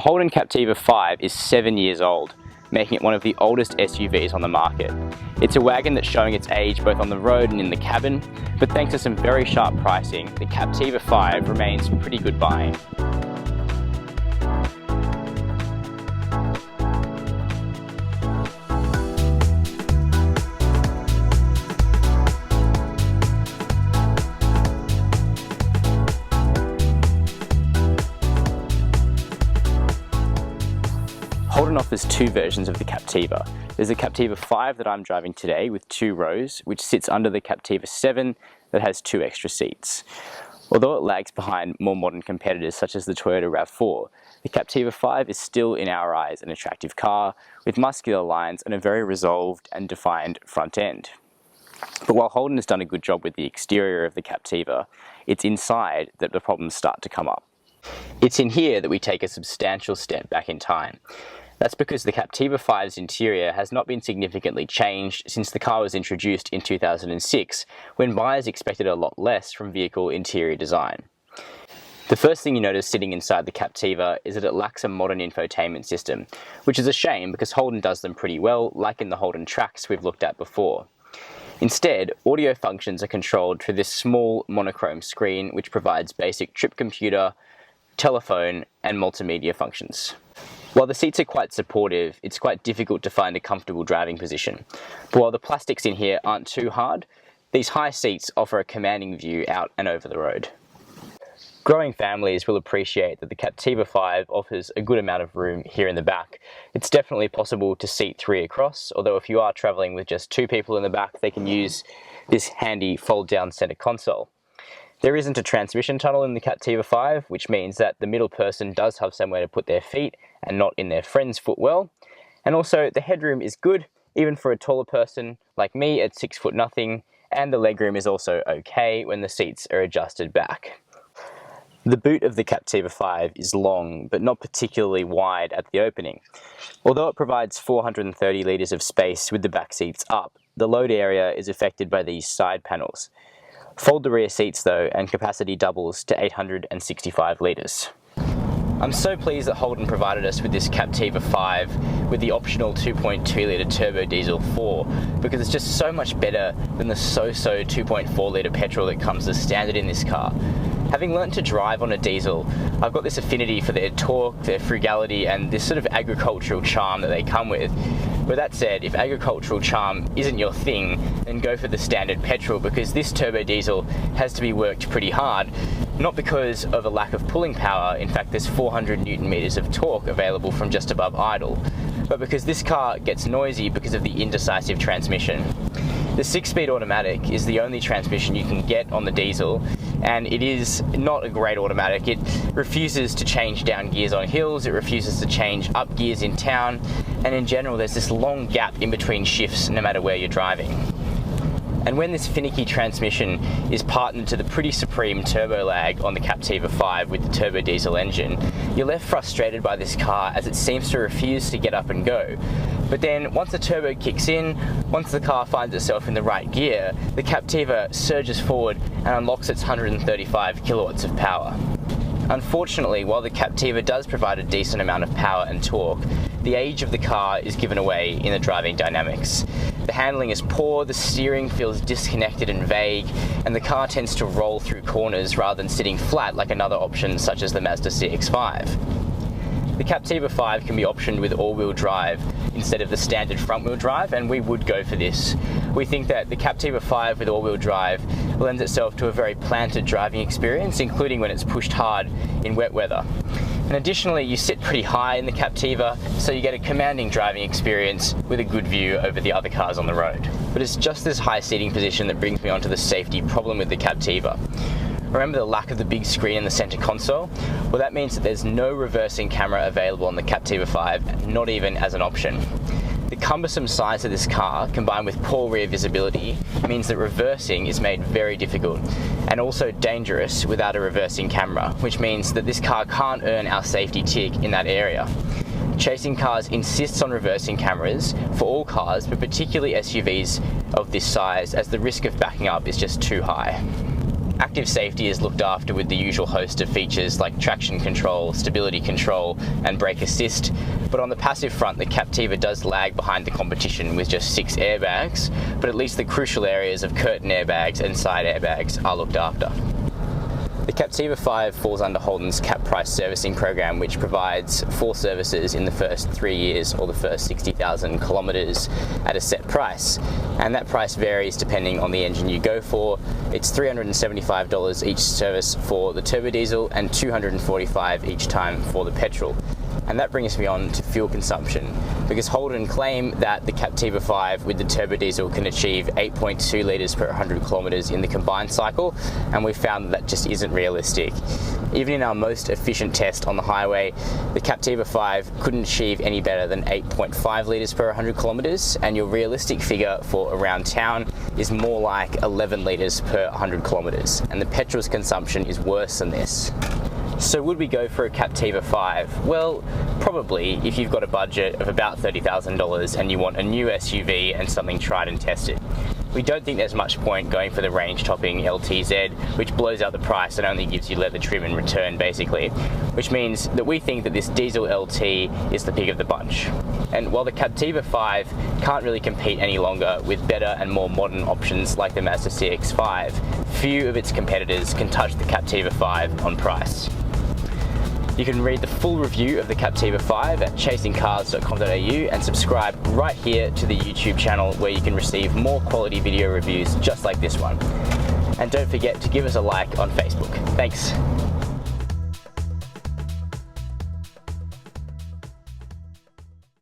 Holden Captiva 5 is 7 years old, making it one of the oldest SUVs on the market. It's a wagon that's showing its age both on the road and in the cabin, but thanks to some very sharp pricing, the Captiva 5 remains pretty good buying. Holden offers two versions of the Captiva. There's a Captiva 5 that I'm driving today with 2 rows, which sits under the Captiva 7 that has 2 extra seats. Although it lags behind more modern competitors such as the Toyota RAV4, the Captiva 5 is still in our eyes an attractive car with muscular lines and a very resolved and defined front end. But while Holden has done a good job with the exterior of the Captiva, it's inside that the problems start to come up. It's in here that we take a substantial step back in time. That's because the Captiva 5's interior has not been significantly changed since the car was introduced in 2006, when buyers expected a lot less from vehicle interior design. The first thing you notice sitting inside the Captiva is that it lacks a modern infotainment system, which is a shame because Holden does them pretty well, like in the Holden Trax we've looked at before. Instead, audio functions are controlled through this small monochrome screen which provides basic trip computer, telephone and multimedia functions. While the seats are quite supportive, it's quite difficult to find a comfortable driving position. But while the plastics in here aren't too hard, these high seats offer a commanding view out and over the road. Growing families will appreciate that the Captiva 5 offers a good amount of room here in the back. It's definitely possible to seat 3 across, although if you are travelling with just 2 people in the back, they can use this handy fold-down centre console. There isn't a transmission tunnel in the Captiva 5, which means that the middle person does have somewhere to put their feet and not in their friend's footwell. And also the headroom is good, even for a taller person like me at 6 foot nothing, and the legroom is also okay when the seats are adjusted back. The boot of the Captiva 5 is long, but not particularly wide at the opening. Although it provides 430 litres of space with the back seats up, the load area is affected by these side panels. Fold the rear seats though, and capacity doubles to 865 litres. I'm so pleased that Holden provided us with this Captiva 5 with the optional 2.2 litre turbo diesel 4, because it's just so much better than the so-so 2.4 litre petrol that comes as standard in this car. Having learnt to drive on a diesel, I've got this affinity for their torque, their frugality and this sort of agricultural charm that they come with. But that said, if agricultural charm isn't your thing, then go for the standard petrol, because this turbo diesel has to be worked pretty hard, not because of a lack of pulling power. In fact, there's 400 Newton meters of torque available from just above idle, but because this car gets noisy because of the indecisive transmission. The 6-speed automatic is the only transmission you can get on the diesel, and it is not a great automatic. It refuses to change down gears on hills, it refuses to change up gears in town, and in general there's this long gap in between shifts no matter where you're driving. And when this finicky transmission is partnered to the pretty supreme turbo lag on the Captiva 5 with the turbo diesel engine, you're left frustrated by this car as it seems to refuse to get up and go. But then once the turbo kicks in, once the car finds itself in the right gear, the Captiva surges forward and unlocks its 135 kilowatts of power. Unfortunately, while the Captiva does provide a decent amount of power and torque, the age of the car is given away in the driving dynamics. The handling is poor, the steering feels disconnected and vague, and the car tends to roll through corners rather than sitting flat like another option such as the Mazda CX-5. The Captiva 5 can be optioned with all-wheel drive instead of the standard front-wheel drive, and we would go for this. We think that the Captiva 5 with all-wheel drive lends itself to a very planted driving experience, including when it's pushed hard in wet weather. And additionally, you sit pretty high in the Captiva, so you get a commanding driving experience with a good view over the other cars on the road. But it's just this high seating position that brings me onto the safety problem with the Captiva. Remember the lack of the big screen in the center console? Well, that means that there's no reversing camera available on the Captiva 5, not even as an option. The cumbersome size of this car, combined with poor rear visibility, means that reversing is made very difficult, and also dangerous without a reversing camera, which means that this car can't earn our safety tick in that area. Chasing Cars insists on reversing cameras for all cars, but particularly SUVs of this size, as the risk of backing up is just too high. Active safety is looked after with the usual host of features like traction control, stability control, and brake assist, but on the passive front, the Captiva does lag behind the competition with just 6 airbags, but at least the crucial areas of curtain airbags and side airbags are looked after. The Captiva 5 falls under Holden's cap price servicing program, which provides 4 services in the first 3 years or the first 60,000 kilometres at a set price. And that price varies depending on the engine you go for. It's $375 each service for the turbo diesel and $245 each time for the petrol. And that brings me on to fuel consumption, because Holden claim that the Captiva 5 with the turbo diesel can achieve 8.2 litres per 100 kilometres in the combined cycle, and we found that just isn't realistic. Even in our most efficient test on the highway, the Captiva 5 couldn't achieve any better than 8.5 litres per 100 kilometres, and your realistic figure for around town is more like 11 litres per 100 kilometres, and the petrol's consumption is worse than this. So would we go for a Captiva 5? Well, probably if you've got a budget of about $30,000 and you want a new SUV and something tried and tested. We don't think there's much point going for the range-topping LTZ, which blows out the price and only gives you leather trim in return, basically. Which means that we think that this diesel LT is the pick of the bunch. And while the Captiva 5 can't really compete any longer with better and more modern options like the Mazda CX-5, few of its competitors can touch the Captiva 5 on price. You can read the full review of the Captiva 5 at chasingcars.com.au and subscribe right here to the YouTube channel, where you can receive more quality video reviews just like this one. And don't forget to give us a like on Facebook. Thanks.